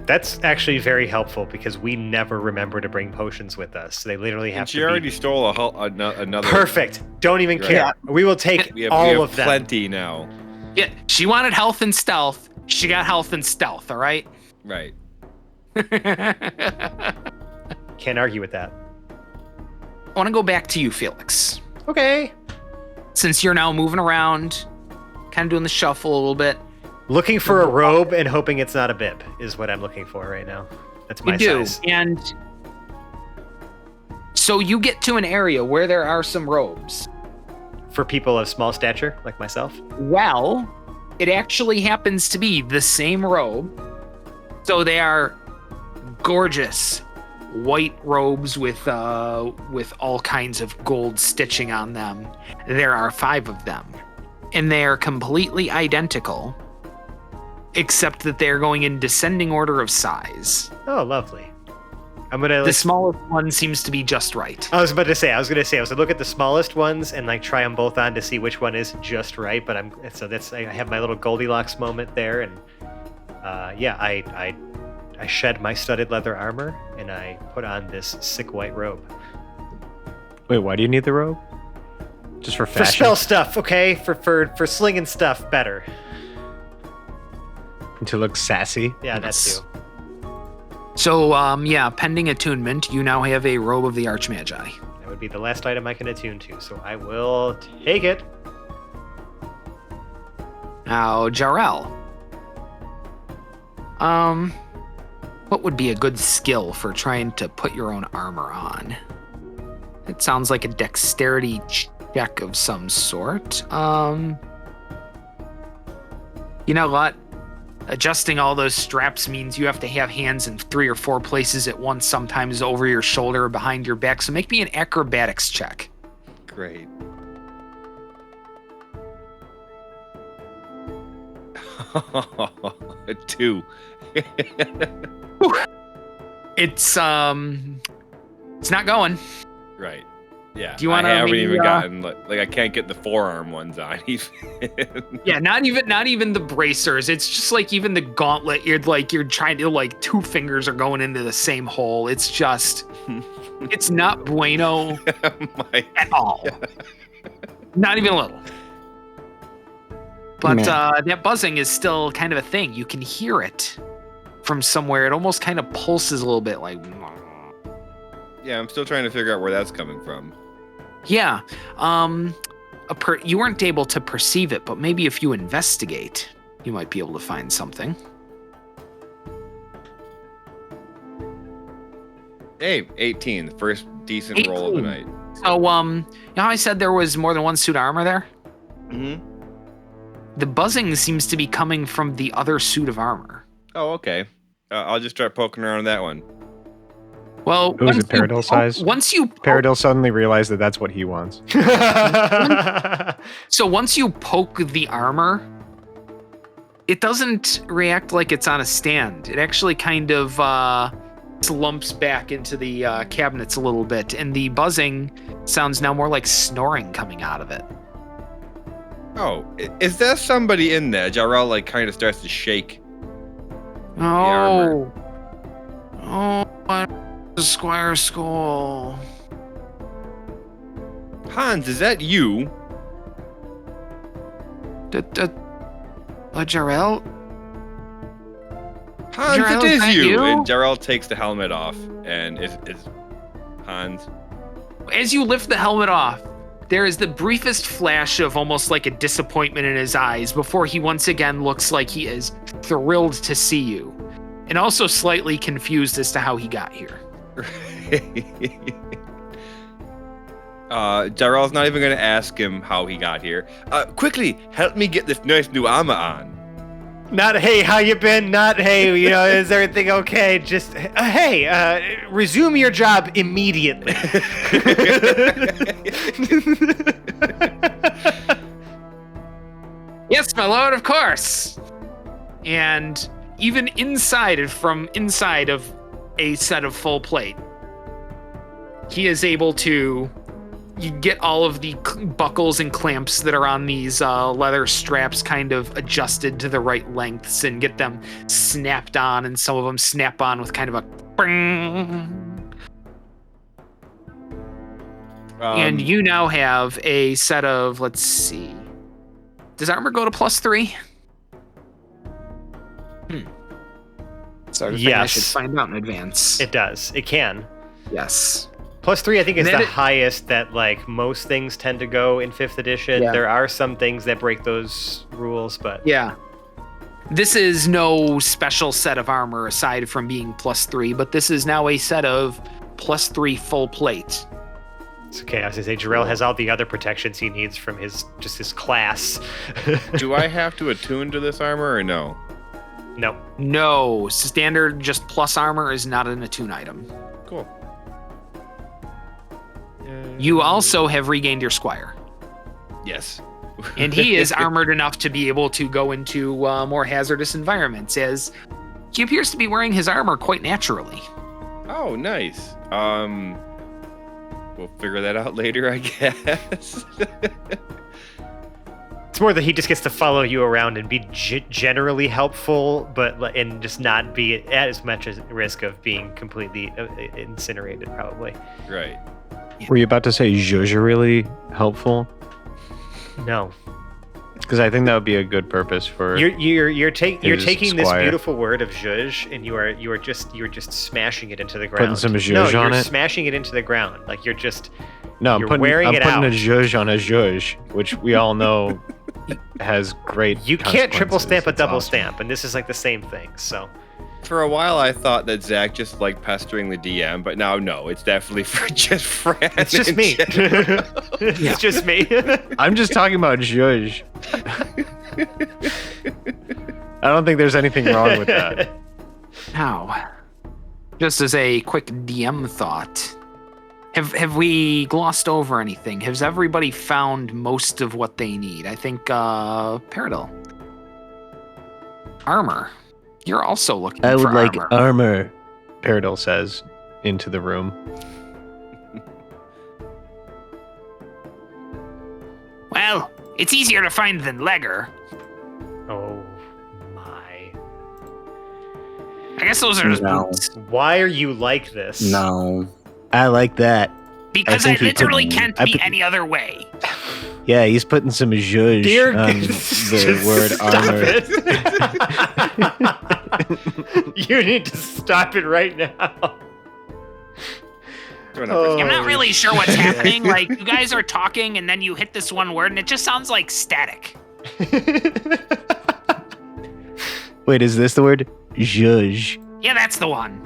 That's actually very helpful because we never remember to bring potions with us. They literally have She to already be... stole another. Perfect. Don't even Right. care. We will take We have all of them. plenty now. Yeah, she wanted health and stealth. She got health and stealth, all right? Right. Can't argue with that. I want to go back to you, Felix. Okay. Since you're now moving around, kind of doing the shuffle a little bit. Looking for a robe and hoping it's not a bib is what I'm looking for right now. That's my size. And so you get to an area where there are some robes. For people of small stature, like myself? Well, it actually happens to be the same robe. So they are gorgeous white robes with all kinds of gold stitching on them. There are 5 of them, and they are completely identical, except that they're going in descending order of size. Oh, lovely. I'm gonna. The smallest one seems to be just right. I was gonna look at the smallest ones and like try them both on to see which one is just right. But I have my little Goldilocks moment there, and I shed my studded leather armor and I put on this sick white robe. Wait, why do you need the robe? Just for fashion? For spell stuff, okay? For slinging stuff better. To look sassy? Yeah, that too. So, pending attunement, you now have a robe of the Archmagi. That would be the last item I can attune to, so I will take it. Now, Jarrell. What would be a good skill for trying to put your own armor on? It sounds like a dexterity check of some sort. You know what? Adjusting all those straps means you have to have hands in 3 or 4 places at once, sometimes over your shoulder or behind your back. So make me an acrobatics check. Great. A 2. It's not going. Right. Yeah. Do you want to? I haven't even gotten like I can't get the forearm ones on even. Yeah, not even the bracers. It's just like even the gauntlet. You're trying to 2 fingers are going into the same hole. It's just, it's not bueno at all. Not even a little. But that buzzing is still kind of a thing. You can hear it from somewhere. It almost kind of pulses a little bit, like. Yeah, I'm still trying to figure out where that's coming from. Yeah, you weren't able to perceive it, but maybe if you investigate, you might be able to find something. Hey, 18, the first decent roll of the night. So, you know how I said there was more than one suit of armor there? Mm-hmm. The buzzing seems to be coming from the other suit of armor. Oh, okay. I'll just start poking around that one. Well, who's it, Paradil size? Paradil suddenly realized that that's what he wants. So once you poke the armor, it doesn't react like it's on a stand. It actually kind of slumps back into the cabinets a little bit, and the buzzing sounds now more like snoring coming out of it. Oh, is there somebody in there? Jarrell kind of starts to shake. Oh, Squire School. Hans, is that you? Jarrell? Hans, Jarrell, it is that is you. you. And Jarrell takes the helmet off, and it's Hans. As you lift the helmet off, There is the briefest flash of almost like a disappointment in his eyes before he once again looks like he is thrilled to see you, and also slightly confused as to how he got here. Jarrell's not even going to ask him how he got here. Quickly, help me get this nice new armor on. Not, hey, how you been? Not, hey, is everything okay? Just, hey, resume your job immediately. Yes, my lord, of course. And even inside of a set of full plate, he is able to get all of the buckles and clamps that are on these leather straps kind of adjusted to the right lengths and get them snapped on, and some of them snap on with kind of a bang. And you now have a set of, let's see, does armor go to +3? Sorry, yes. I should find out in advance. It does. It can. Yes. +3, I think, is the highest that like most things tend to go in 5th edition. Yeah. There are some things that break those rules, but yeah. This is no special set of armor aside from being +3, but this is now a set of +3 full plate. It's okay. I was gonna say Jarrell has all the other protections he needs from his class. Do I have to attune to this armor or no? No. No, standard just plus armor is not an attune item. Cool. You also have regained your squire. Yes. And he is armored enough to be able to go into more hazardous environments, as he appears to be wearing his armor quite naturally. Oh, nice. We'll figure that out later, I guess. It's more that he just gets to follow you around and be generally helpful, and just not be at as much as risk of being completely incinerated, probably. Right. Were you about to say zhuzh really helpful? No. Because I think that would be a good purpose for. You're taking this squire. beautiful word of zhuzh and you're just smashing it into the ground. Putting some zhuzh no, on you're it? smashing it into the ground. Like you're just. No, you're I'm putting wearing it a out. zhuzh on a zhuzh, which we all know has great. You can't triple stamp a consequences. double It's awesome. stamp, and this is like the same thing. So. For a while, I thought that Zach just liked pestering the DM, but now no, it's definitely for just Fran. It's just in me. general. It's just me. I'm just talking about zhuzh. I don't think there's anything wrong with that. Now, just as a quick DM thought, have we glossed over anything? Has everybody found most of what they need? I think Paradil. Armor. You're also looking I for would like armor. armor. Paradil says into the room. Well, it's easier to find than Legger. Oh my. I guess those are his No. boots. Why are you like this? No. I like that. Because I think he literally put- can't I be put- any other way. Yeah, he's putting some zhuzh Dear on Just the word stop armor. it. You need to stop it right now. Oh, I'm not really sure what's shit. happening. Like, you guys are talking and then you hit this one word and it just sounds like static. Wait, is this the word? Zhuzh. Yeah, that's the one.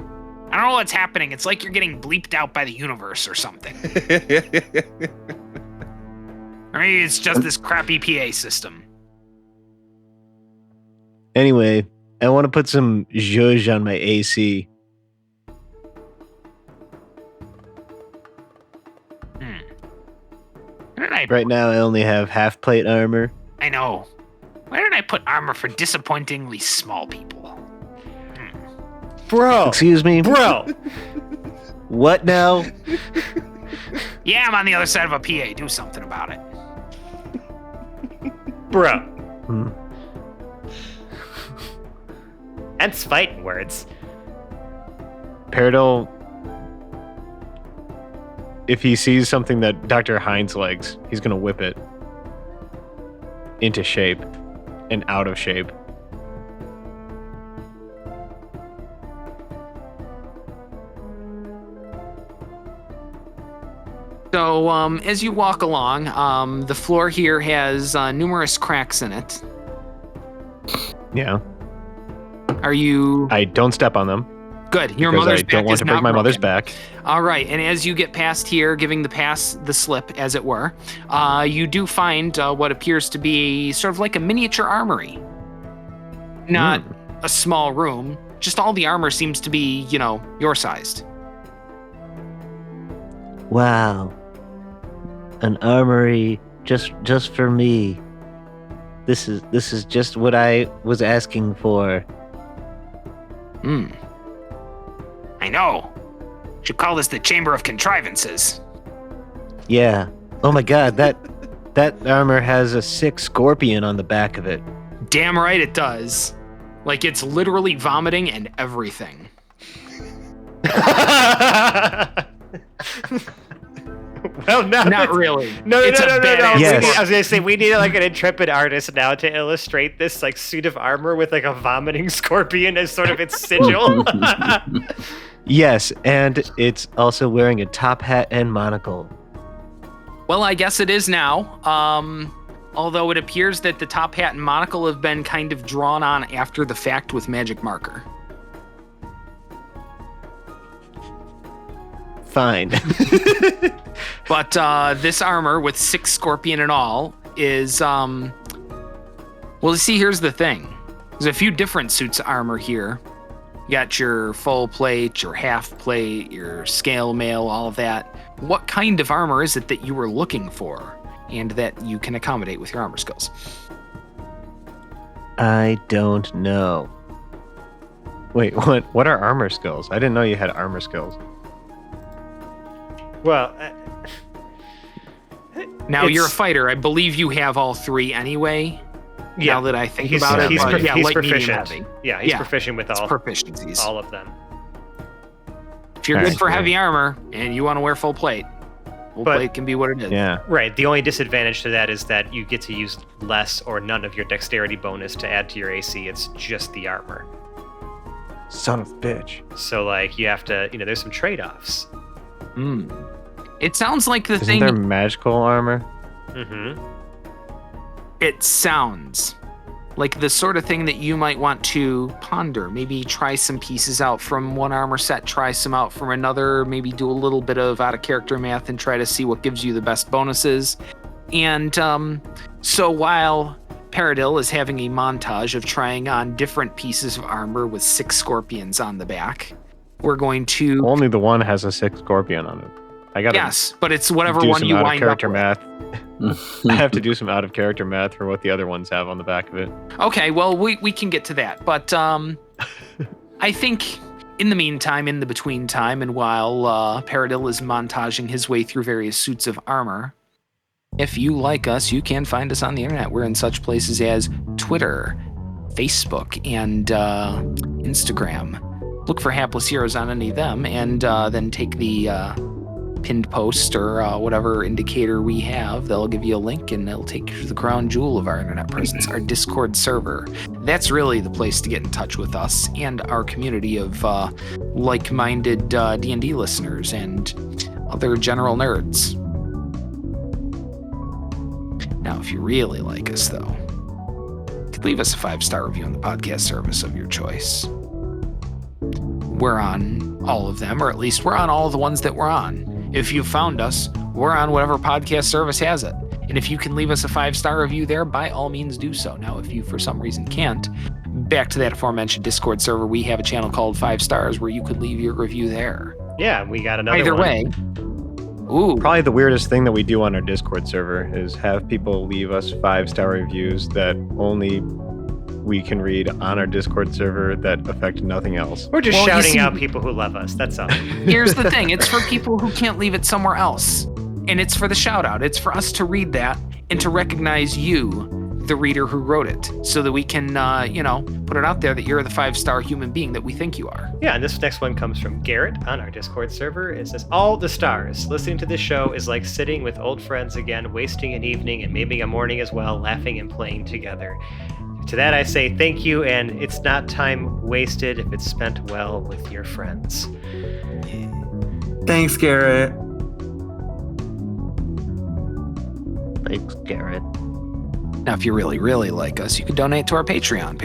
I don't know what's happening. It's like you're getting bleeped out by the universe or something. Or maybe it's just this crappy PA system. Anyway, I want to put some zhuzh on my AC. Where did I Right now, I only have half plate armor. I know. Where did I put armor for disappointingly small people? Bro. Excuse me? Bro. What now? Yeah, I'm on the other side of a PA. Do something about it. Bro. Hmm. That's fighting words. Paradil, if he sees something that Dr. Hines likes, he's going to whip it into shape and out of shape. So as you walk along, the floor here has numerous cracks in it. Yeah. Are you... I don't step on them. Good. Your because mother's I don't back want is to not break my mother's broken. back. All right, and as you get past here, giving the slip, as it were, you do find what appears to be sort of like a miniature armory. Not a small room, just all the armor seems to be, your sized. Wow. An armory just for me. This is just what I was asking for. I know. Should call this the Chamber of Contrivances. Yeah. Oh my god, that armor has a sick scorpion on the back of it. Damn right it does. Like it's literally vomiting and everything. Well, no, Not really. No. Yes. I was gonna say we need like an intrepid artist now to illustrate this like suit of armor with like a vomiting scorpion as sort of its sigil. Yes, and it's also wearing a top hat and monocle. Well, I guess it is now. Although it appears that the top hat and monocle have been kind of drawn on after the fact with magic marker. Fine. But this armor with 6 scorpion and all is, well, see, here's the thing. There's a few different suits of armor here. You got your full plate, your half plate, your scale mail, all of that. What kind of armor is it that you were looking for and that you can accommodate with your armor skills? I don't know. Wait, what are armor skills? I didn't know you had armor skills. Well, now you're a fighter. I believe you have all 3 anyway. Yeah, now that I think about it, he's light, medium, proficient. heavy. Yeah, he's proficient with all proficiencies. All of them. If you're good for heavy armor and you want to wear full plate, plate can be what it is. Yeah. Right. The only disadvantage to that is that you get to use less or none of your dexterity bonus to add to your AC. It's just the armor. Son of a bitch. So like you have to, there's some trade-offs. It sounds like the Isn't thing. there magical armor? Mm-hmm. It sounds like the sort of thing that you might want to ponder. Maybe try some pieces out from one armor set, try some out from another, maybe do a little bit of out of character math and try to see what gives you the best bonuses. And so while Paradil is having a montage of trying on different pieces of armor with 6 scorpions on the back, we're going to... Only the one has a 6 scorpion on it. I gotta Yes, but it's whatever do one some you out of wind up character with. math. I have to do some out of character math for what the other ones have on the back of it. Okay, well, we can get to that. But I think in the meantime, in the between time, and while Paradil is montaging his way through various suits of armor, if you like us, you can find us on the internet. We're in such places as Twitter, Facebook, and Instagram. Look for Hapless Heroes on any of them, and then take the pinned post or whatever indicator we have. They'll give you a link, and it'll take you to the crown jewel of our internet presence, our Discord server. That's really the place to get in touch with us and our community of like-minded D&D listeners and other general nerds. Now, if you really like us, though, you could leave us a 5-star review on the podcast service of your choice. We're on all of them, or at least we're on all the ones that we're on. If you found us, we're on whatever podcast service has it. And if you can leave us a 5-star review there, by all means do so. Now, if you for some reason can't, back to that aforementioned Discord server, we have a channel called 5 Stars where you could leave your review there. Yeah, we got another Either one. way. Ooh. Probably the weirdest thing that we do on our Discord server is have people leave us 5-star reviews that only we can read on our Discord server that affect nothing else. We're just Well, you shouting see- out people who love us. That's all. Here's the thing. It's for people who can't leave it somewhere else. And it's for the shout out. It's for us to read that and to recognize you, the reader who wrote it, so that we can, put it out there that you're the 5-star human being that we think you are. Yeah, and this next one comes from Garrett on our Discord server. It says, all the stars. Listening to this show is like sitting with old friends again, wasting an evening and maybe a morning as well, laughing and playing together. To that I say thank you, and it's not time wasted if it's spent well with your friends. Thanks, Garrett. Thanks, Garrett. Now, if you really, really like us, you can donate to our Patreon,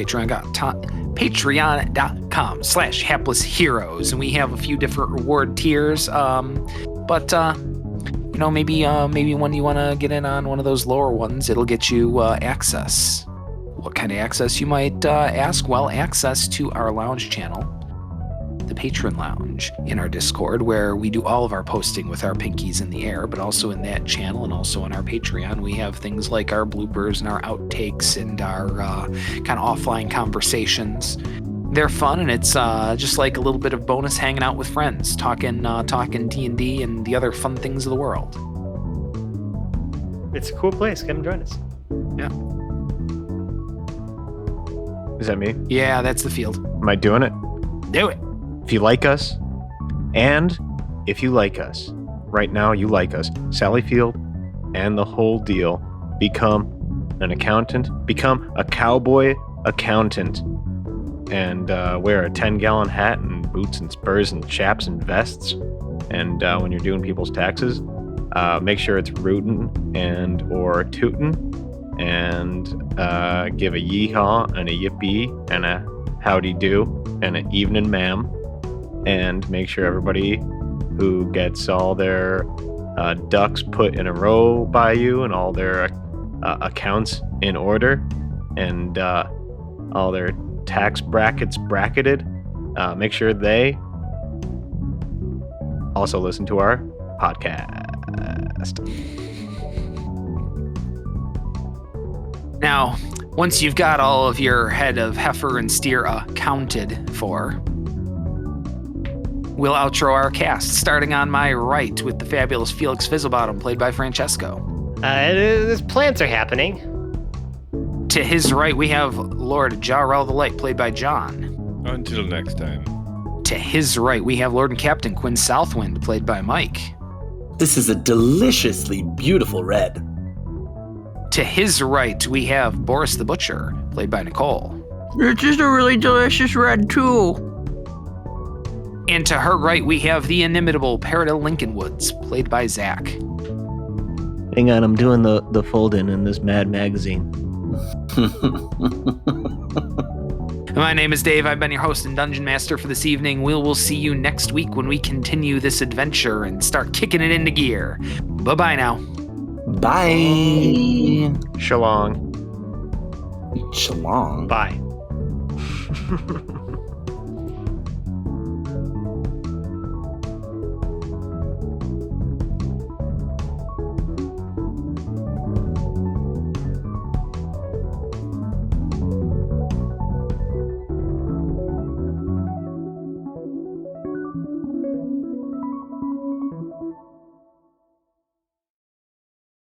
patreon.com/hapless heroes. And we have a few different reward tiers. Maybe when you want to get in on one of those lower ones, it'll get you access. What kind of access, you might ask? Well, access to our lounge channel, the Patron Lounge, in our Discord, where we do all of our posting with our pinkies in the air, but also in that channel and also on our Patreon, we have things like our bloopers and our outtakes and our kind of offline conversations. They're fun, and it's just like a little bit of bonus hanging out with friends, talking D&D and the other fun things of the world. It's a cool place. Come join us. Yeah. Is that me? Yeah, that's the field. Am I doing it? Do it. If you like us, and if you like us, right now you like us, Sally Field and the whole deal, become an accountant, become a cowboy accountant, and wear a 10-gallon hat and boots and spurs and chaps and vests. And when you're doing people's taxes, make sure it's rootin' and or tootin', and give a yeehaw and a yippee and a howdy do and an evening ma'am, and make sure everybody who gets all their ducks put in a row by you and all their accounts in order and all their tax brackets bracketed, make sure they also listen to our podcast. Now, once you've got all of your head of heifer and steer accounted for, we'll outro our cast, starting on my right with the fabulous Felix Fizzlebottom, played by Francesco. These plants are happening. To his right, we have Lord Jarrell the Light, played by John. Until next time. To his right, we have Lord and Captain Quinn Southwind, played by Mike. This is a deliciously beautiful red. To his right, we have Boris the Butcher, played by Nicole. It's just a really delicious red, too. And to her right, we have the inimitable Peridil Lincolnwoods, played by Zach. Hang on, I'm doing the fold-in in this Mad magazine. My name is Dave. I've been your host and Dungeon Master for this evening. We'll see you next week when we continue this adventure and start kicking it into gear. Bye-bye now. Bye. Shalong. Shalong. Bye.